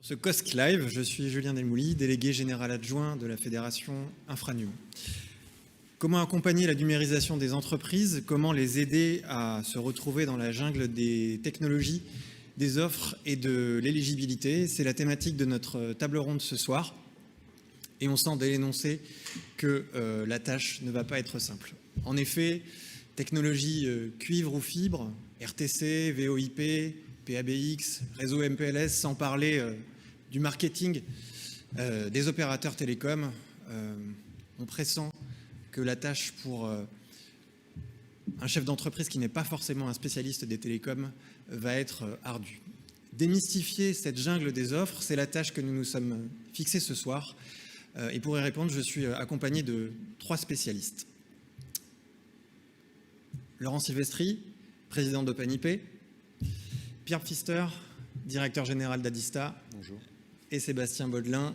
Sur ce COSC Live, je suis Julien Delmouli, délégué général adjoint de la Fédération Infranum. Comment accompagner la numérisation des entreprises? Comment les aider à se retrouver dans la jungle des technologies, des offres et de l'éligibilité? C'est la thématique de notre table ronde ce soir. Et on sent dès l'énoncé que la tâche ne va pas être simple. En effet, technologie cuivre ou fibre, RTC, VoIP, PABX, réseau MPLS, sans parler du marketing des opérateurs télécoms, on pressent que la tâche pour un chef d'entreprise qui n'est pas forcément un spécialiste des télécoms va être ardue. Démystifier cette jungle des offres, c'est la tâche que nous nous sommes fixés ce soir. Et pour y répondre, je suis accompagné de 3 spécialistes. Laurent Silvestri, président d'OpenIP, Pierre Pfister, directeur général d'Adista. Bonjour. Et Sébastien Baudelin,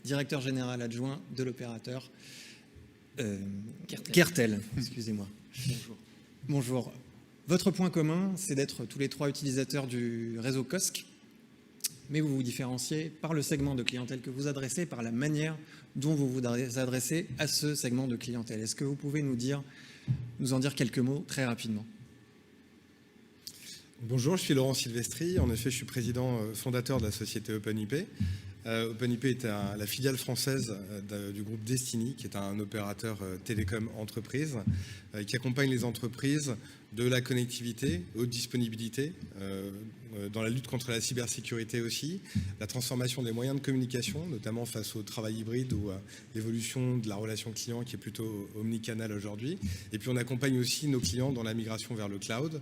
directeur général adjoint de l'opérateur Kertel. Excusez-moi. Bonjour. Bonjour. Votre point commun, c'est d'être tous les 3 utilisateurs du réseau COSC, mais vous vous différenciez par le segment de clientèle que vous adressez, par la manière dont vous vous adressez à ce segment de clientèle. Est-ce que vous pouvez nous en dire quelques mots très rapidement? Bonjour, je suis Laurent Silvestri. En effet, je suis président fondateur de la société OpenIP. OpenIP est la filiale française du groupe Destiny, qui est un opérateur télécom entreprise, qui accompagne les entreprises de la connectivité aux disponibilités, dans la lutte contre la cybersécurité aussi, la transformation des moyens de communication, notamment face au travail hybride ou à l'évolution de la relation client qui est plutôt omnicanal aujourd'hui. Et puis on accompagne aussi nos clients dans la migration vers le cloud.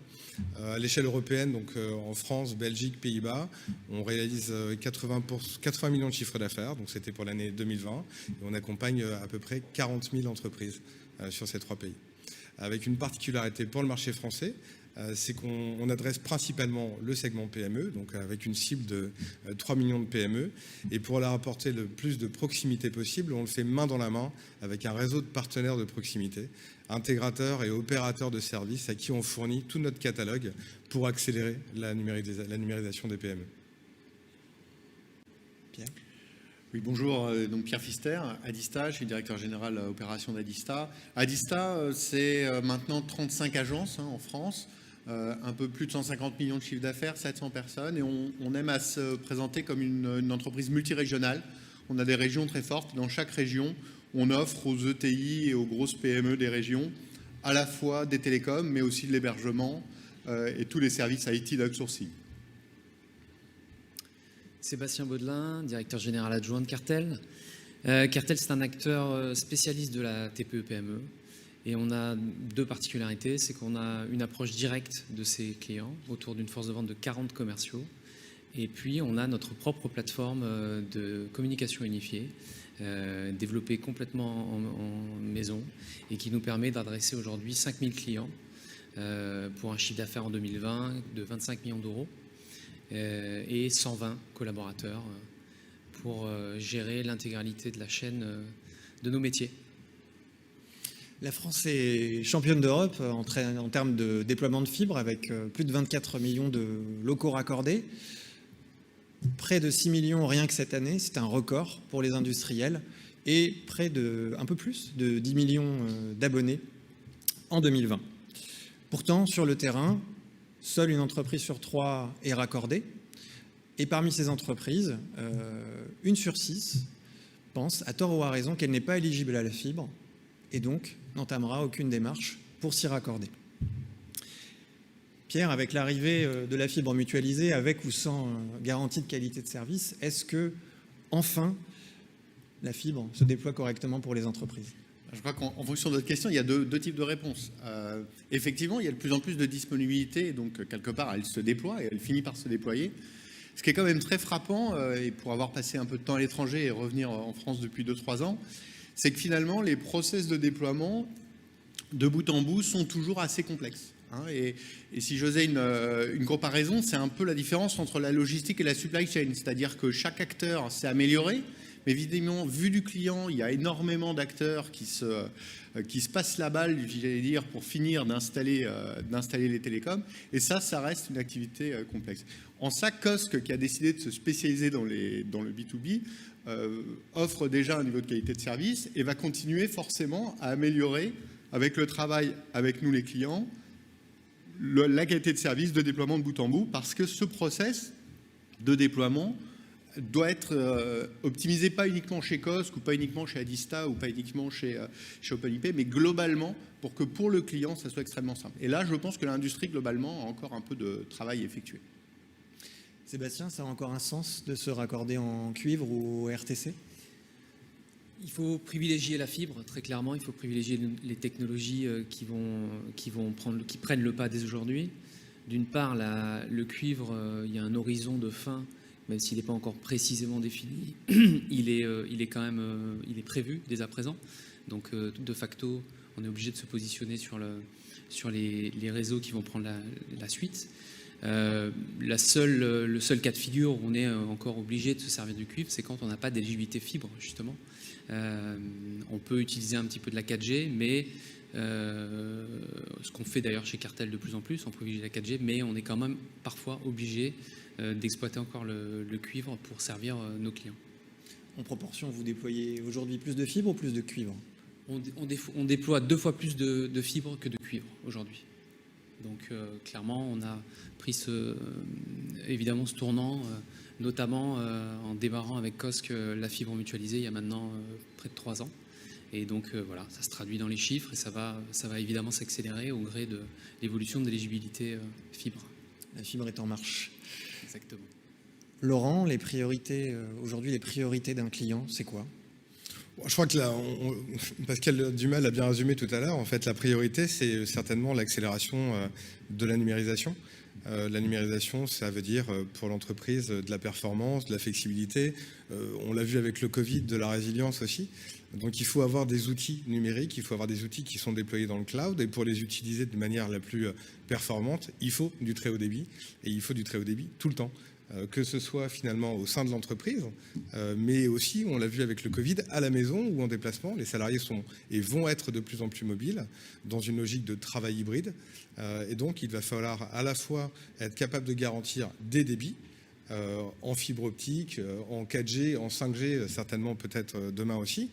À l'échelle européenne, donc en France, Belgique, Pays-Bas, on réalise 80 millions de chiffres d'affaires, donc c'était pour l'année 2020, et on accompagne à peu près 40 000 entreprises sur ces 3 pays. Avec une particularité pour le marché français, c'est qu'on adresse principalement le segment PME, donc avec une cible de 3 millions de PME. Et pour leur apporter le plus de proximité possible, on le fait main dans la main avec un réseau de partenaires de proximité, intégrateurs et opérateurs de services à qui on fournit tout notre catalogue pour accélérer la numérisation des PME. Pierre? Oui, bonjour, donc Pierre Pfister, Adista, je suis directeur général opération d'Adista. Adista, c'est maintenant 35 agences en France, un peu plus de 150 millions de chiffre d'affaires, 700 personnes, et on aime à se présenter comme une entreprise multirégionale. On a des régions très fortes, dans chaque région, on offre aux ETI et aux grosses PME des régions à la fois des télécoms, mais aussi de l'hébergement et tous les services IT d'outsourcing. Sébastien Baudelin, directeur général adjoint de Kertel. Kertel, c'est un acteur spécialiste de la TPE-PME. Et on a 2 particularités. C'est qu'on a une approche directe de ses clients autour d'une force de vente de 40 commerciaux. Et puis, on a notre propre plateforme de communication unifiée, développée complètement en maison et qui nous permet d'adresser aujourd'hui 5000 clients pour un chiffre d'affaires en 2020 de 25 millions d'euros. Et 120 collaborateurs pour gérer l'intégralité de la chaîne de nos métiers. La France est championne d'Europe en termes de déploiement de fibre, avec plus de 24 millions de locaux raccordés. Près de 6 millions rien que cette année, c'est un record pour les industriels, et un peu plus de 10 millions d'abonnés en 2020. Pourtant, sur le terrain, seule une entreprise sur 3 est raccordée. Et parmi ces entreprises, 1 sur 6 pense, à tort ou à raison, qu'elle n'est pas éligible à la fibre et donc n'entamera aucune démarche pour s'y raccorder. Pierre, avec l'arrivée de la fibre mutualisée, avec ou sans garantie de qualité de service, est-ce que, enfin, la fibre se déploie correctement pour les entreprises ? Je crois qu'en fonction de votre question, il y a deux types de réponses. Effectivement, il y a de plus en plus de disponibilité, donc quelque part, elle se déploie et elle finit par se déployer. Ce qui est quand même très frappant, et pour avoir passé un peu de temps à l'étranger et revenir en France depuis 2-3 ans, c'est que finalement, les process de déploiement, de bout en bout, sont toujours assez complexes. Et si j'osais une comparaison, c'est un peu la différence entre la logistique et la supply chain, c'est-à-dire que chaque acteur s'est amélioré, Mais évidemment, vu du client, il y a énormément d'acteurs qui se passent la balle, j'allais dire, pour finir d'installer les télécoms. Et ça reste une activité complexe. En ça, Cosc, qui a décidé de se spécialiser dans le B2B, offre déjà un niveau de qualité de service et va continuer forcément à améliorer, avec le travail avec nous les clients, la qualité de service de déploiement de bout en bout, parce que ce process de déploiement doit être optimisé pas uniquement chez Cosc ou pas uniquement chez Adista ou pas uniquement chez OpenIP, mais globalement pour que pour le client, ça soit extrêmement simple. Et là, je pense que l'industrie, globalement, a encore un peu de travail effectué. Sébastien, ça a encore un sens de se raccorder en cuivre ou RTC? Il faut privilégier la fibre, très clairement. Il faut privilégier les technologies qui prennent le pas dès aujourd'hui. D'une part, le cuivre, il y a un horizon de fin, même s'il n'est pas encore précisément défini. Il est prévu dès à présent. Donc, de facto, on est obligé de se positionner sur les réseaux qui vont prendre la suite. Le seul cas de figure où on est encore obligé de se servir du cuivre, c'est quand on n'a pas d'éligibilité fibre, justement. On peut utiliser un petit peu de la 4G, mais ce qu'on fait d'ailleurs chez Cartel de plus en plus, on privilégie la 4G, mais on est quand même parfois obligé d'exploiter encore le cuivre pour servir nos clients. En proportion, vous déployez aujourd'hui plus de fibres ou plus de cuivre? On déploie 2 fois plus de fibres que de cuivre aujourd'hui. Donc clairement, on a pris évidemment ce tournant, notamment en démarrant avec Cosc la fibre mutualisée il y a maintenant près de 3 ans. Et donc voilà, ça se traduit dans les chiffres et ça va évidemment s'accélérer au gré de l'évolution de l'éligibilité fibre. La fibre est en marche. Exactement. Laurent, aujourd'hui, les priorités d'un client, c'est quoi? Je crois que là, Pascal Dumas l'a bien résumé tout à l'heure. En fait, la priorité, c'est certainement l'accélération de la numérisation. La numérisation, ça veut dire pour l'entreprise de la performance, de la flexibilité. On l'a vu avec le Covid, de la résilience aussi. Donc il faut avoir des outils numériques, il faut avoir des outils qui sont déployés dans le cloud. Et pour les utiliser de manière la plus performante, il faut du très haut débit. Et il faut du très haut débit tout le temps. Que ce soit finalement au sein de l'entreprise, mais aussi, on l'a vu avec le Covid, à la maison ou en déplacement. Les salariés sont et vont être de plus en plus mobiles dans une logique de travail hybride. Et donc, il va falloir à la fois être capable de garantir des débits en fibre optique, en 4G, en 5G, certainement peut-être demain aussi.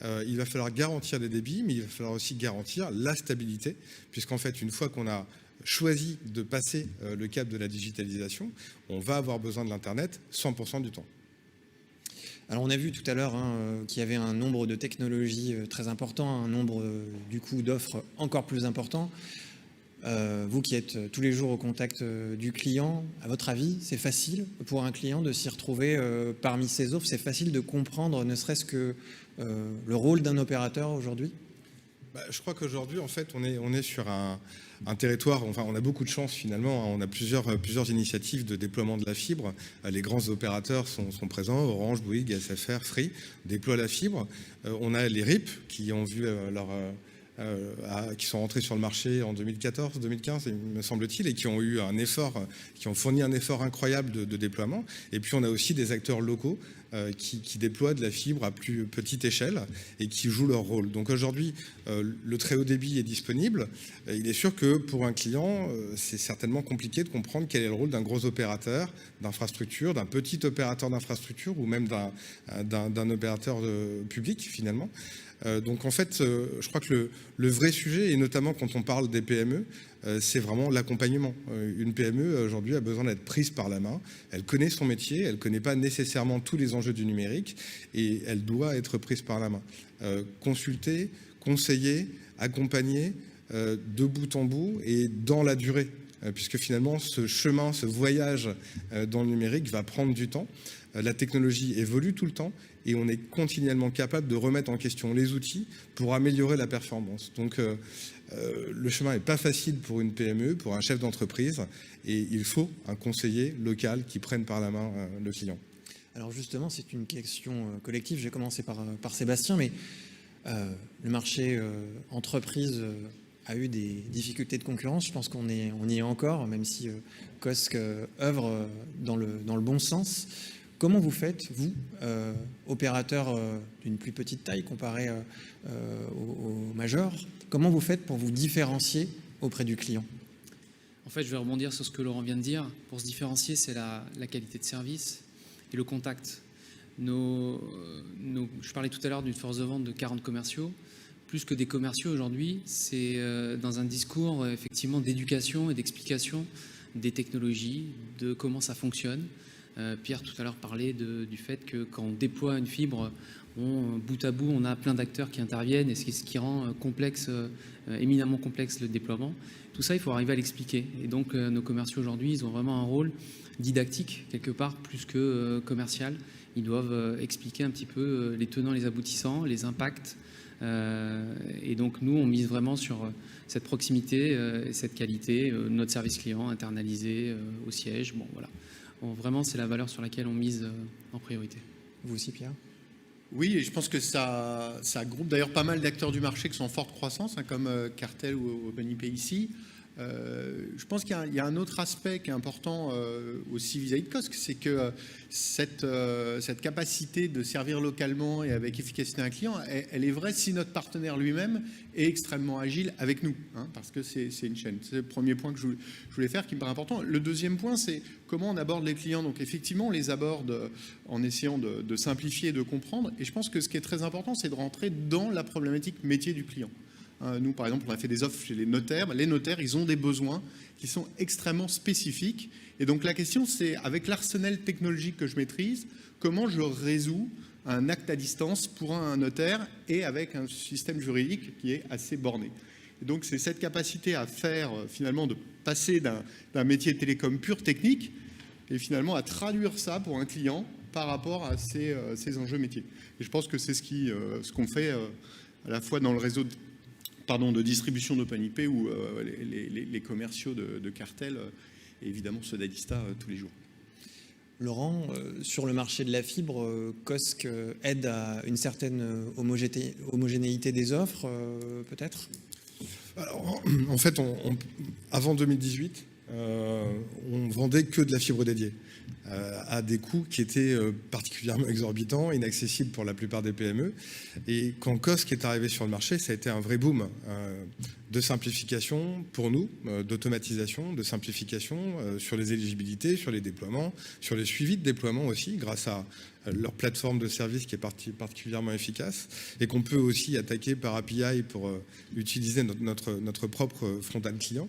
Il va falloir garantir des débits, mais il va falloir aussi garantir la stabilité, puisqu'en fait, une fois qu'on a choisi de passer le cap de la digitalisation, on va avoir besoin de l'Internet 100% du temps. Alors on a vu tout à l'heure qu'il y avait un nombre de technologies très important, un nombre du coup d'offres encore plus important. Vous qui êtes tous les jours au contact du client, à votre avis, c'est facile pour un client de s'y retrouver parmi ces offres? C'est facile de comprendre ne serait-ce que le rôle d'un opérateur aujourd'hui? Je crois qu'aujourd'hui, en fait, on est sur un territoire, enfin, on a beaucoup de chance finalement. On a plusieurs initiatives de déploiement de la fibre. Les grands opérateurs sont présents, Orange, Bouygues, SFR, Free, déploient la fibre. On a les RIP qui ont vu qui sont rentrés sur le marché en 2014, 2015, me semble-t-il, et qui ont fourni un effort incroyable de déploiement. Et puis on a aussi des acteurs locaux qui déploient de la fibre à plus petite échelle et qui jouent leur rôle. Donc aujourd'hui, le très haut débit est disponible. Il est sûr que pour un client, c'est certainement compliqué de comprendre quel est le rôle d'un gros opérateur d'infrastructure, d'un petit opérateur d'infrastructure ou même d'un opérateur public finalement. Donc en fait, je crois que le vrai sujet, et notamment quand on parle des PME, c'est vraiment l'accompagnement. Une PME aujourd'hui a besoin d'être prise par la main. Elle connaît son métier, elle ne connaît pas nécessairement tous les enjeux du numérique et elle doit être prise par la main. Consulter, conseiller, accompagner de bout en bout et dans la durée. Puisque finalement, ce chemin, ce voyage dans le numérique va prendre du temps. La technologie évolue tout le temps et on est continuellement capable de remettre en question les outils pour améliorer la performance. Donc, le chemin n'est pas facile pour une PME, pour un chef d'entreprise, et il faut un conseiller local qui prenne par la main le client. Alors justement, c'est une question collective. Je vais commencer par Sébastien, mais le marché entreprise a eu des difficultés de concurrence. Je pense qu'on y est encore, même si Cosc œuvre dans le bon sens. Comment vous faites, vous, opérateur d'une plus petite taille comparé aux majors, comment vous faites pour vous différencier auprès du client? En fait, je vais rebondir sur ce que Laurent vient de dire. Pour se différencier, c'est la qualité de service et le contact. Je parlais tout à l'heure d'une force de vente de 40 commerciaux. Plus que des commerciaux aujourd'hui, c'est dans un discours effectivement d'éducation et d'explication des technologies, de comment ça fonctionne. Pierre tout à l'heure parlait du fait que quand on déploie une fibre, bout à bout, on a plein d'acteurs qui interviennent, et ce qui rend éminemment complexe le déploiement. Tout ça, il faut arriver à l'expliquer. Et donc, nos commerciaux aujourd'hui, ils ont vraiment un rôle didactique, quelque part, plus que commercial. Ils doivent expliquer un petit peu les tenants, les aboutissants, les impacts. Et donc, nous, on mise vraiment sur cette proximité et cette qualité, notre service client internalisé au siège. Bon, voilà. Vraiment, c'est la valeur sur laquelle on mise en priorité. Vous aussi, Pierre? Oui, et je pense que ça groupe d'ailleurs pas mal d'acteurs du marché qui sont en forte croissance, comme Cartel ou OpenIP ici. Je pense qu'il y a un autre aspect qui est important aussi vis-à-vis de Cosc, c'est que cette capacité de servir localement et avec efficacité un client, elle est vraie si notre partenaire lui-même est extrêmement agile avec nous, parce que c'est une chaîne. C'est le premier point que je voulais faire qui me paraît important. Le deuxième point, c'est comment on aborde les clients. Donc effectivement, on les aborde en essayant de simplifier et de comprendre. Et je pense que ce qui est très important, c'est de rentrer dans la problématique métier du client. Nous, par exemple, on a fait des offres chez les notaires. Les notaires, ils ont des besoins qui sont extrêmement spécifiques. Et donc, la question, c'est, avec l'arsenal technologique que je maîtrise, comment je résous un acte à distance pour un notaire et avec un système juridique qui est assez borné. Et donc, c'est cette capacité à faire, finalement, de passer d'un métier de télécom pur technique et finalement à traduire ça pour un client par rapport à ces enjeux métiers. Et je pense que c'est ce qu'on fait à la fois dans le réseau de distribution d'OpenIP ou les commerciaux de Cartel, et évidemment ceux d'Adista tous les jours. Laurent, sur le marché de la fibre, Cosc aide à une certaine homogénéité des offres, peut-être? Alors, en fait, avant 2018, on vendait que de la fibre dédiée à des coûts qui étaient particulièrement exorbitants, inaccessibles pour la plupart des PME. Et quand Cosc est arrivé sur le marché, ça a été un vrai boom de simplification pour nous, d'automatisation, de simplification sur les éligibilités, sur les déploiements, sur les suivis de déploiement aussi, grâce à leur plateforme de service qui est particulièrement efficace et qu'on peut aussi attaquer par API pour utiliser notre propre frontal client.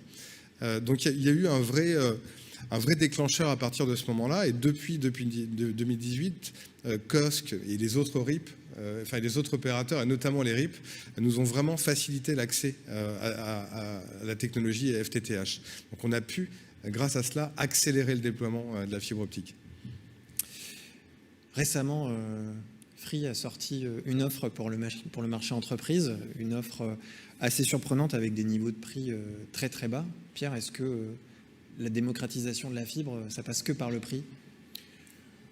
Donc il y a eu un vrai déclencheur à partir de ce moment-là, et depuis 2018, Cosc et les autres RIP, les autres opérateurs, et notamment les RIP, nous ont vraiment facilité l'accès à la technologie FTTH. Donc on a pu, grâce à cela, accélérer le déploiement de la fibre optique. Récemment, Free a sorti une offre pour le marché entreprise, une offre assez surprenante avec des niveaux de prix très très bas. Pierre, est-ce que la démocratisation de la fibre, ça passe que par le prix?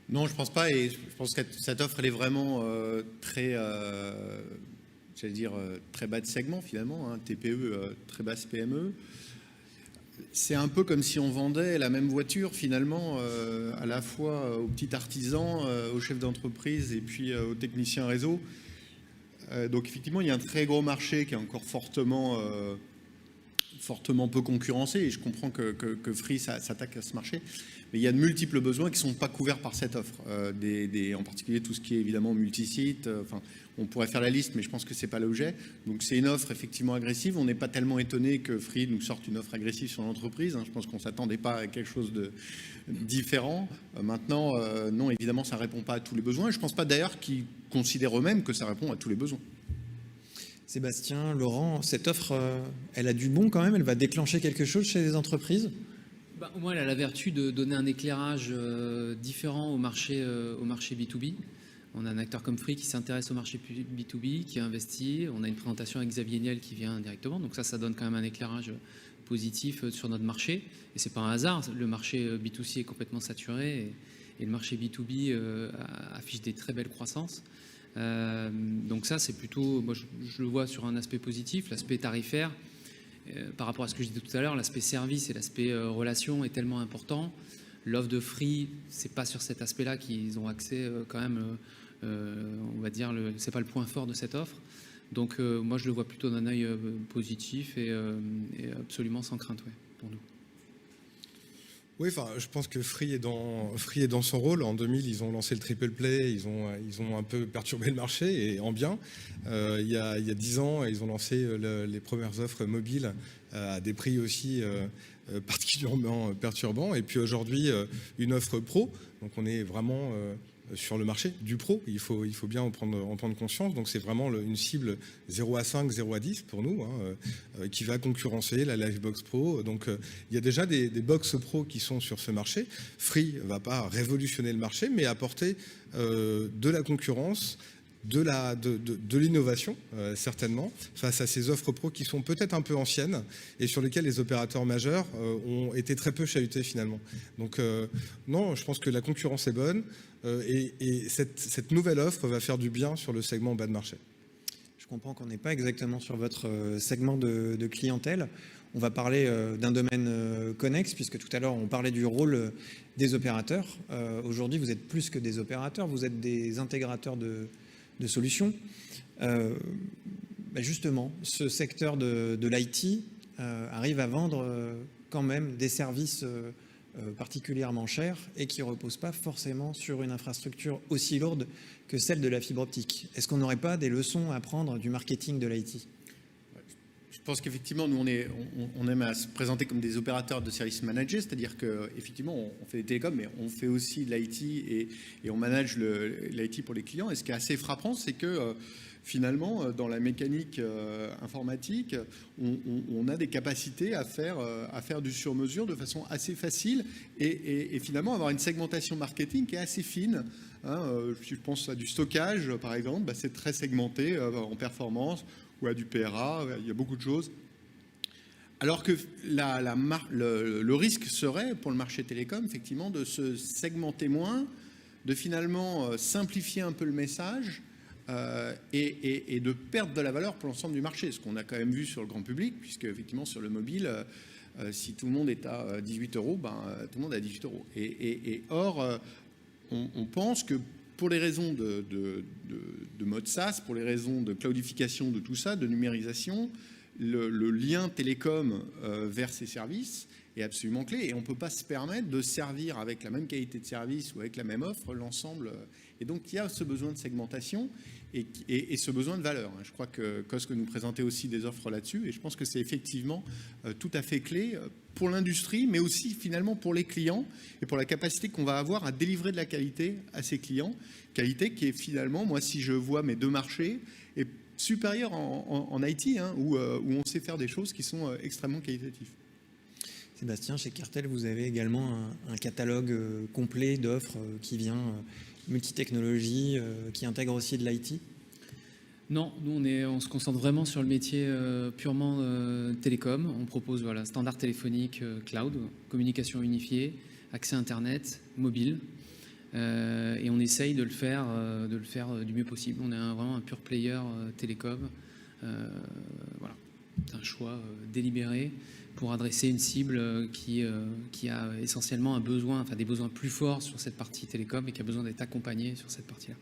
Non, je pense pas, et je pense que cette offre, elle est vraiment très bas de segment finalement, TPE, très basse PME. C'est un peu comme si on vendait la même voiture finalement à la fois aux petits artisans, aux chefs d'entreprise et puis aux techniciens réseau. Donc effectivement, il y a un très gros marché qui est encore fortement peu concurrencé, et je comprends que Free s'attaque à ce marché. Mais il y a de multiples besoins qui ne sont pas couverts par cette offre. En particulier tout ce qui est évidemment multisite. On pourrait faire la liste, mais je pense que ce n'est pas l'objet. Donc c'est une offre effectivement agressive. On n'est pas tellement étonné que Free nous sorte une offre agressive sur l'entreprise. Je pense qu'on ne s'attendait pas à quelque chose de différent. Maintenant, non, évidemment, ça ne répond pas à tous les besoins. Et je ne pense pas d'ailleurs qu'ils considèrent eux-mêmes que ça répond à tous les besoins. Sébastien, Laurent, cette offre, elle a du bon quand même? Elle va déclencher quelque chose chez les entreprises? Au moins, elle a la vertu de donner un éclairage différent au marché B2B. On a un acteur comme Free qui s'intéresse au marché B2B, qui a investi. On a une présentation avec Xavier Niel qui vient directement. Donc ça donne quand même un éclairage positif sur notre marché. Et ce n'est pas un hasard. Le marché B2C est complètement saturé et le marché B2B affiche des très belles croissances. Donc ça, c'est plutôt, moi je le vois sur un aspect positif, l'aspect tarifaire. Par rapport à ce que je disais tout à l'heure, l'aspect service et l'aspect relation est tellement important. L'offre de Free, c'est pas sur cet aspect-là qu'ils ont accès quand même. On va dire, c'est pas le point fort de cette offre. Donc moi, je le vois plutôt d'un œil positif et absolument sans crainte, ouais, pour nous. Oui, enfin, je pense que Free est dans son rôle. En 2000, ils ont lancé le triple play, ils ont un peu perturbé le marché, et en bien. Il y a 10 ans, ils ont lancé les premières offres mobiles à des prix aussi particulièrement perturbants. Et puis aujourd'hui, une offre pro. Donc on est vraiment sur le marché du pro. Il faut bien en prendre conscience. Donc c'est vraiment une cible 0 à 5, 0 à 10 pour nous, qui va concurrencer la Livebox Pro. Donc il y a déjà des box pro qui sont sur ce marché. Free ne va pas révolutionner le marché, mais apporter de la concurrence, de l'innovation, certainement, face à ces offres pro qui sont peut-être un peu anciennes et sur lesquelles les opérateurs majeurs ont été très peu chahutés finalement. Donc non, je pense que la concurrence est bonne et cette nouvelle offre va faire du bien sur le segment bas de marché. Je comprends qu'on n'est pas exactement sur votre segment de clientèle. On va parler d'un domaine connexe, puisque tout à l'heure, on parlait du rôle des opérateurs. Aujourd'hui, vous êtes plus que des opérateurs, vous êtes des intégrateurs de solutions. Justement, ce secteur de l'IT arrive à vendre quand même des services particulièrement chers et qui ne reposent pas forcément sur une infrastructure aussi lourde que celle de la fibre optique. Est-ce qu'on n'aurait pas des leçons à prendre du marketing de l'IT ? Je pense qu'effectivement, nous, on aime à se présenter comme des opérateurs de services managés, c'est-à-dire qu'effectivement, on fait des télécoms, mais on fait aussi de l'IT et on manage l'IT pour les clients. Et ce qui est assez frappant, c'est que finalement, dans la mécanique informatique, on a des capacités à faire du sur-mesure de façon assez facile et finalement avoir une segmentation marketing qui est assez fine. Je pense à du stockage, par exemple, c'est très segmenté en performance, ou à du PRA, il y a beaucoup de choses. Alors que le risque serait, pour le marché télécom, effectivement, de se segmenter moins, de finalement simplifier un peu le message et de perdre de la valeur pour l'ensemble du marché. Ce qu'on a quand même vu sur le grand public, puisque effectivement sur le mobile, si tout le monde est à 18 €, tout le monde est à 18 €. Or, on pense que pour les raisons de mode SaaS, pour les raisons de cloudification de tout ça, de numérisation, le lien télécom vers ces services est absolument clé. Et on ne peut pas se permettre de servir avec la même qualité de service ou avec la même offre l'ensemble. Et donc, il y a ce besoin de segmentation et ce besoin de valeur. Je crois que Cosque nous présentait aussi des offres là-dessus. Et je pense que c'est effectivement tout à fait clé pour l'industrie, mais aussi finalement pour les clients et pour la capacité qu'on va avoir à délivrer de la qualité à ces clients. Qualité qui est finalement, moi, si je vois mes deux marchés, est supérieure en IT, où on sait faire des choses qui sont extrêmement qualitatives. Sébastien, chez Cartel, vous avez également un catalogue complet d'offres qui vient multitechnologie, qui intègre aussi de l'IT ? Non, nous on se concentre vraiment sur le métier purement télécom. On propose standard téléphonique, cloud, communication unifiée, accès Internet, mobile. Et on essaye de le faire du mieux possible. On est vraiment un pure player télécom. C'est un choix délibéré pour adresser une cible qui a essentiellement des besoins plus forts sur cette partie télécom et qui a besoin d'être accompagnée sur cette partie-là.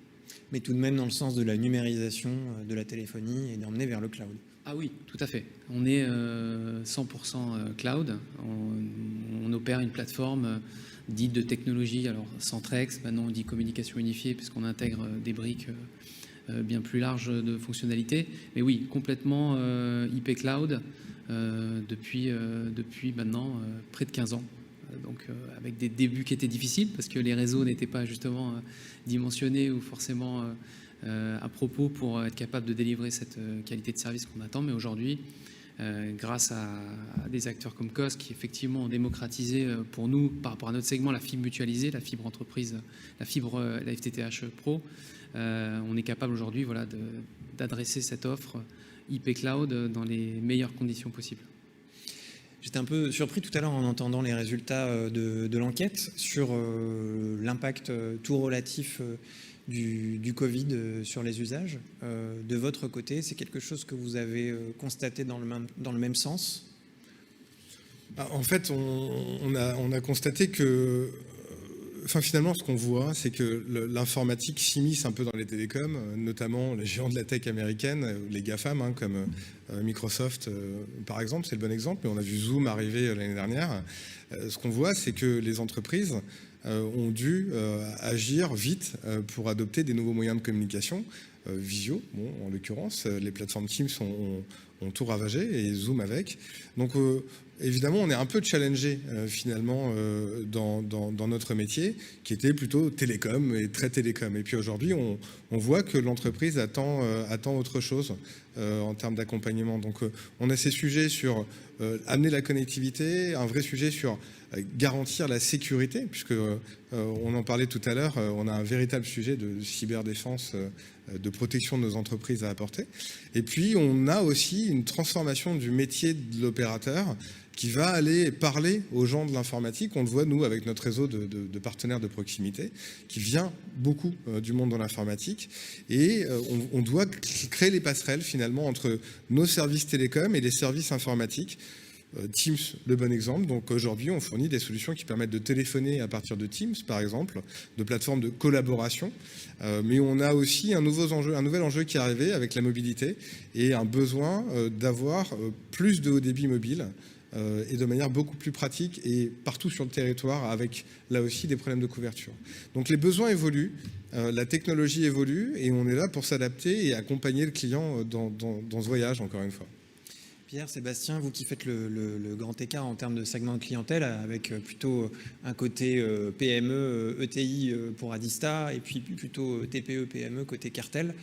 Mais tout de même dans le sens de la numérisation de la téléphonie et d'emmener vers le cloud. Ah oui, tout à fait. On est 100% cloud. On opère une plateforme dite de technologie, alors Centrex, maintenant on dit communication unifiée puisqu'on intègre des briques bien plus larges de fonctionnalités. Mais oui, complètement IP cloud depuis maintenant près de 15 ans. Donc avec des débuts qui étaient difficiles parce que les réseaux n'étaient pas justement dimensionnés ou forcément à propos pour être capable de délivrer cette qualité de service qu'on attend. Mais aujourd'hui, grâce à des acteurs comme COS qui effectivement ont démocratisé pour nous par rapport à notre segment la fibre mutualisée, la fibre entreprise, la FTTH Pro, on est capable aujourd'hui d'adresser cette offre IP Cloud dans les meilleures conditions possibles. J'étais un peu surpris tout à l'heure en entendant les résultats de l'enquête sur l'impact tout relatif du Covid sur les usages. De votre côté, c'est quelque chose que vous avez constaté dans le même sens ? En fait, on a constaté que, finalement, ce qu'on voit, c'est que l'informatique s'immisce un peu dans les télécoms, notamment les géants de la tech américaine, les GAFAM, comme Microsoft, par exemple, c'est le bon exemple, mais on a vu Zoom arriver l'année dernière. Ce qu'on voit, c'est que les entreprises ont dû agir vite pour adopter des nouveaux moyens de communication, visio, en l'occurrence, les plateformes Teams ont tout ravagé, et Zoom avec. Donc, évidemment, on est un peu challengé finalement dans notre métier, qui était plutôt télécom et très télécom. Et puis aujourd'hui, on voit que l'entreprise attend autre chose en termes d'accompagnement. Donc, on a ces sujets sur amener la connectivité, un vrai sujet sur garantir la sécurité, puisque on en parlait tout à l'heure, on a un véritable sujet de cyberdéfense, de protection de nos entreprises à apporter. Et puis, on a aussi une transformation du métier de l'opérateur qui va aller parler aux gens de l'informatique. On le voit, nous, avec notre réseau de partenaires de proximité, qui vient beaucoup du monde de l'informatique. Et on doit créer les passerelles, finalement, entre nos services télécoms et les services informatiques. Teams, le bon exemple. Donc aujourd'hui, on fournit des solutions qui permettent de téléphoner à partir de Teams, par exemple, de plateformes de collaboration. Mais on a aussi un nouvel enjeu qui est arrivé avec la mobilité et un besoin d'avoir plus de haut débit mobile et de manière beaucoup plus pratique et partout sur le territoire, avec là aussi des problèmes de couverture. Donc les besoins évoluent, la technologie évolue, et on est là pour s'adapter et accompagner le client dans ce voyage, encore une fois. Pierre, Sébastien, vous qui faites le grand écart en termes de segment de clientèle, avec plutôt un côté PME, ETI pour Adista, et puis plutôt TPE, PME côté Cartel,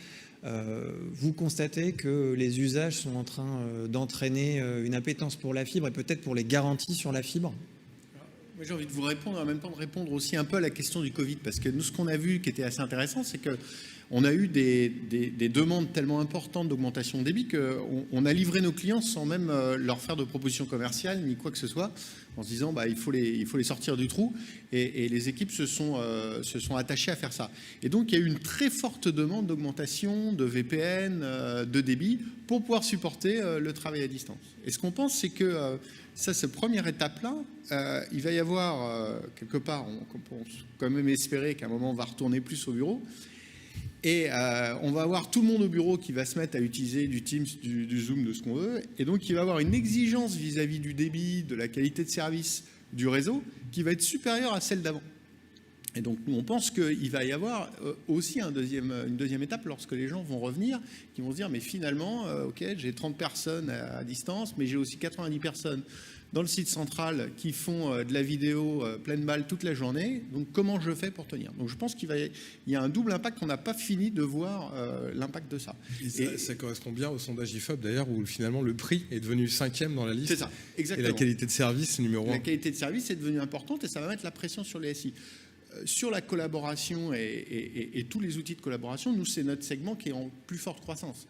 vous constatez que les usages sont en train d'entraîner une appétence pour la fibre et peut-être pour les garanties sur la fibre? Moi, j'ai envie de vous répondre, en même temps de répondre aussi un peu à la question du Covid, parce que nous, ce qu'on a vu qui était assez intéressant, c'est que on a eu des demandes tellement importantes d'augmentation de débit qu'on a livré nos clients sans même leur faire de propositions commerciales ni quoi que ce soit, en se disant il faut les sortir du trou, et les équipes se sont attachées à faire ça. Et donc il y a eu une très forte demande d'augmentation de VPN, de débit, pour pouvoir supporter le travail à distance. Et ce qu'on pense, c'est que cette première étape-là, il va y avoir quelque part, on peut quand même espérer qu'à un moment on va retourner plus au bureau. Et on va avoir tout le monde au bureau qui va se mettre à utiliser du Teams, du Zoom, de ce qu'on veut. Et donc, il va y avoir une exigence vis-à-vis du débit, de la qualité de service du réseau, qui va être supérieure à celle d'avant. Et donc, nous, on pense qu'il va y avoir aussi une deuxième étape lorsque les gens vont revenir, qui vont se dire, mais finalement, OK, j'ai 30 personnes à distance, mais j'ai aussi 90 personnes dans le site central qui font de la vidéo pleine balle toute la journée. Donc, comment je fais pour tenir? Donc, je pense qu'il y a un double impact qu'on n'a pas fini de voir l'impact de ça. Et ça correspond bien au sondage IFOP, d'ailleurs, où finalement le prix est devenu 5e dans la liste. C'est ça, exactement. Et la qualité de service, numéro 1. La qualité de service est devenue importante, et ça va mettre la pression sur les SI. Sur la collaboration et tous les outils de collaboration, nous, c'est notre segment qui est en plus forte croissance.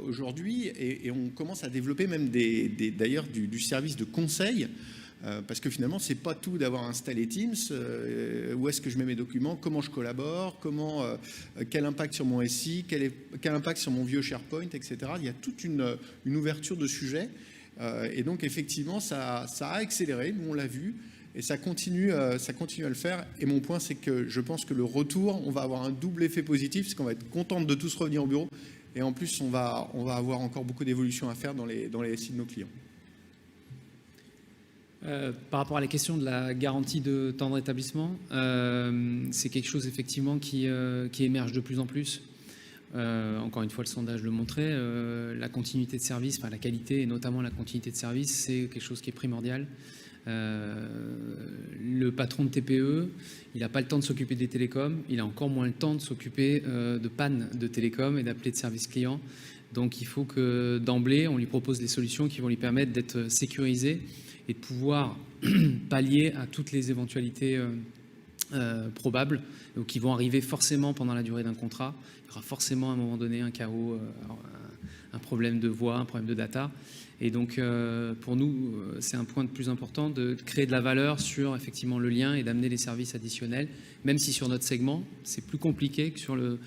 Aujourd'hui, et on commence à développer même d'ailleurs du service de conseil, parce que finalement, c'est pas tout d'avoir installé Teams, où est-ce que je mets mes documents, comment je collabore, quel impact sur mon SI, quel impact sur mon vieux SharePoint, etc. Il y a toute une ouverture de sujets, et donc effectivement, ça a accéléré, nous on l'a vu, et ça continue à le faire. Et mon point, c'est que je pense que le retour, on va avoir un double effet positif, parce qu'on va être content de tous revenir au bureau. Et en plus, on va avoir encore beaucoup d'évolutions à faire dans les SI de nos clients. Par rapport à la question de la garantie de temps de rétablissement, c'est quelque chose effectivement qui émerge de plus en plus. Encore une fois, le sondage le montrait. La continuité de service, la qualité et notamment la continuité de service, c'est quelque chose qui est primordial. Le patron de TPE, il n'a pas le temps de s'occuper des télécoms, il a encore moins le temps de s'occuper de panne de télécom et d'appeler de service client. Donc il faut que d'emblée, on lui propose des solutions qui vont lui permettre d'être sécurisé et de pouvoir pallier à toutes les éventualités probables qui vont arriver forcément pendant la durée d'un contrat. Il y aura forcément à un moment donné un chaos, un problème de voix, un problème de data. Et donc, pour nous, c'est un point de plus important de créer de la valeur sur effectivement le lien et d'amener les services additionnels, même si sur notre segment, c'est plus compliqué que sur le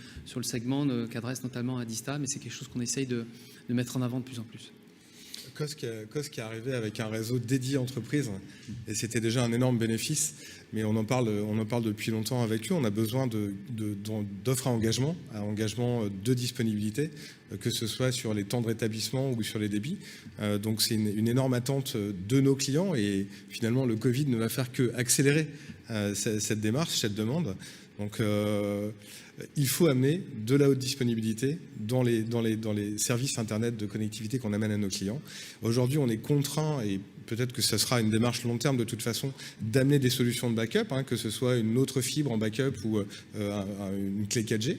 segment qu'adresse notamment Adista, mais c'est quelque chose qu'on essaye de mettre en avant de plus en plus. Cosc est arrivé avec un réseau dédié entreprise et c'était déjà un énorme bénéfice. Mais on en parle depuis longtemps avec eux. On a besoin d'offres à engagement de disponibilité, que ce soit sur les temps de rétablissement ou sur les débits. Donc c'est une énorme attente de nos clients et finalement le Covid ne va faire que accélérer cette démarche, cette demande. Donc il faut amener de la haute disponibilité dans les services Internet de connectivité qu'on amène à nos clients. Aujourd'hui, on est contraint, et peut-être que ce sera une démarche long terme de toute façon, d'amener des solutions de backup, que ce soit une autre fibre en backup ou une clé 4G.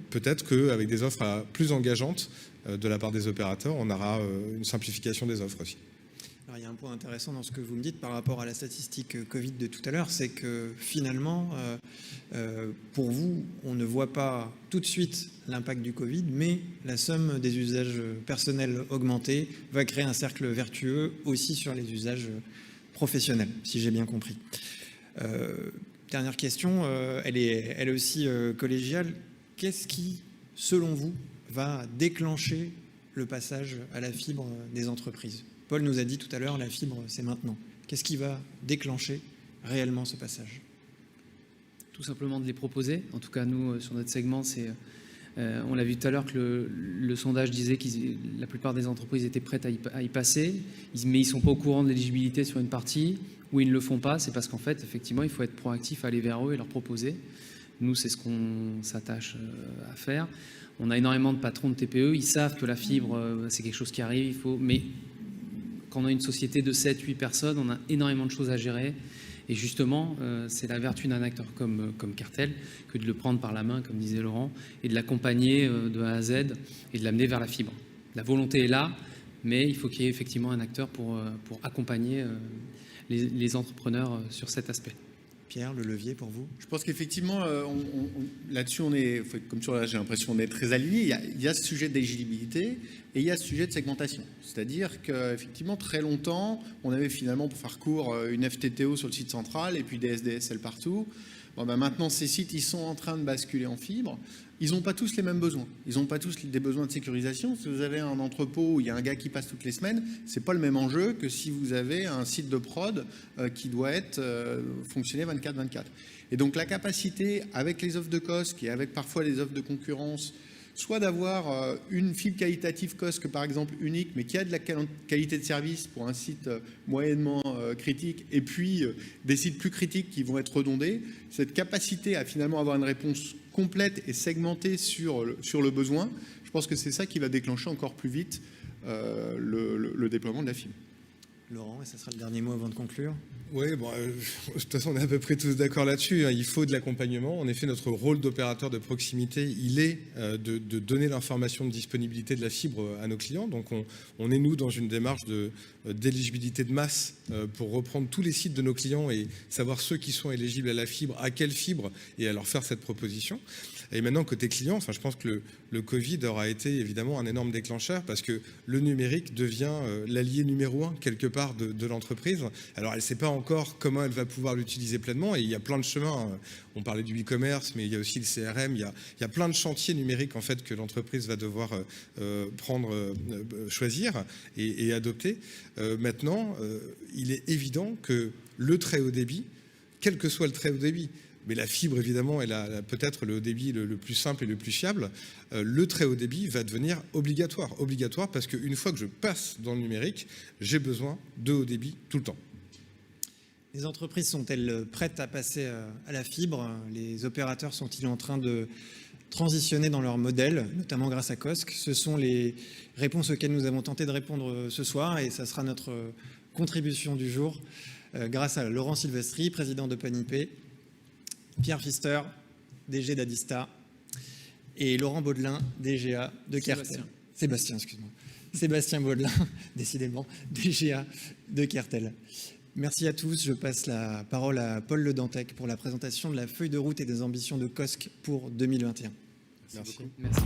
Peut-être qu'avec des offres plus engageantes de la part des opérateurs, on aura une simplification des offres aussi. Alors, il y a un point intéressant dans ce que vous me dites par rapport à la statistique Covid de tout à l'heure, c'est que finalement, pour vous, on ne voit pas tout de suite l'impact du Covid, mais la somme des usages personnels augmentés va créer un cercle vertueux aussi sur les usages professionnels, si j'ai bien compris. Dernière question, elle est aussi collégiale. Qu'est-ce qui, selon vous, va déclencher le passage à la fibre des entreprises ? Paul nous a dit tout à l'heure, la fibre, c'est maintenant. Qu'est-ce qui va déclencher réellement ce passage ? Tout simplement de les proposer. En tout cas, nous, sur notre segment, on l'a vu tout à l'heure que le sondage disait que la plupart des entreprises étaient prêtes à y passer, mais ils ne sont pas au courant de l'éligibilité sur une partie, ou ils ne le font pas. C'est parce qu'en fait, effectivement, il faut être proactif, aller vers eux et leur proposer. Nous, c'est ce qu'on s'attache à faire. On a énormément de patrons de TPE. Ils savent que la fibre, c'est quelque chose qui arrive. Mais quand on a une société de 7-8 personnes, on a énormément de choses à gérer. Et justement, c'est la vertu d'un acteur comme Cartel que de le prendre par la main, comme disait Laurent, et de l'accompagner de A à Z et de l'amener vers la fibre. La volonté est là, mais il faut qu'il y ait effectivement un acteur pour accompagner les entrepreneurs sur cet aspect. Pierre, le levier pour vous ? Je pense qu'effectivement, là-dessus, on est, comme toujours là, j'ai l'impression d'être très aligné. Il y a ce sujet d'éligibilité et il y a ce sujet de segmentation. C'est-à-dire qu'effectivement, très longtemps, on avait finalement, pour faire court, une FTTO sur le site central et puis des SDSL partout. Bon, maintenant, ces sites, ils sont en train de basculer en fibre. Ils n'ont pas tous les mêmes besoins. Ils n'ont pas tous des besoins de sécurisation. Si vous avez un entrepôt où il y a un gars qui passe toutes les semaines, c'est pas le même enjeu que si vous avez un site de prod qui doit fonctionner 24/24. Et donc la capacité, avec les offres de Cosc et avec parfois les offres de concurrence, soit d'avoir une fibre qualitative Cosc, par exemple, unique, mais qui a de la qualité de service pour un site moyennement critique, et puis des sites plus critiques qui vont être redondés, cette capacité à finalement avoir une réponse complète et segmentée sur le besoin, je pense que c'est ça qui va déclencher encore plus vite le déploiement de la fibre. Laurent, et ça sera le dernier mot avant de conclure. Oui, bon, de toute façon, on est à peu près tous d'accord là-dessus. Il faut de l'accompagnement. En effet, notre rôle d'opérateur de proximité, il est de donner l'information de disponibilité de la fibre à nos clients. Donc, on est, nous, dans une démarche d'éligibilité de masse pour reprendre tous les sites de nos clients et savoir ceux qui sont éligibles à la fibre, à quelle fibre, et à leur faire cette proposition. Et maintenant, côté client, je pense que le Covid aura été évidemment un énorme déclencheur parce que le numérique devient l'allié numéro 1 quelque part de l'entreprise. Alors, elle ne sait pas encore comment elle va pouvoir l'utiliser pleinement et il y a plein de chemins. On parlait du e-commerce, mais il y a aussi le CRM. Il y a plein de chantiers numériques en fait que l'entreprise va devoir choisir et adopter. Maintenant, il est évident que le très haut débit, quel que soit le très haut débit, mais la fibre, évidemment, elle a peut-être le haut débit le plus simple et le plus fiable. Le très haut débit va devenir obligatoire. Obligatoire parce qu'une fois que je passe dans le numérique, j'ai besoin de haut débit tout le temps. Les entreprises sont-elles prêtes à passer à la fibre ? Les opérateurs sont-ils en train de transitionner dans leur modèle, notamment grâce à Cosc ? Ce sont les réponses auxquelles nous avons tenté de répondre ce soir et ça sera notre contribution du jour grâce à Laurent Silvestri, président d'OpenIP, Pierre Pfister, DG d'Adista, et Laurent Baudelin, DGA de Cartel. Sébastien Baudelin, décidément, DGA de Cartel. Merci à tous. Je passe la parole à Paul Le Dantec pour la présentation de la feuille de route et des ambitions de Cosc pour 2021. Merci. Merci.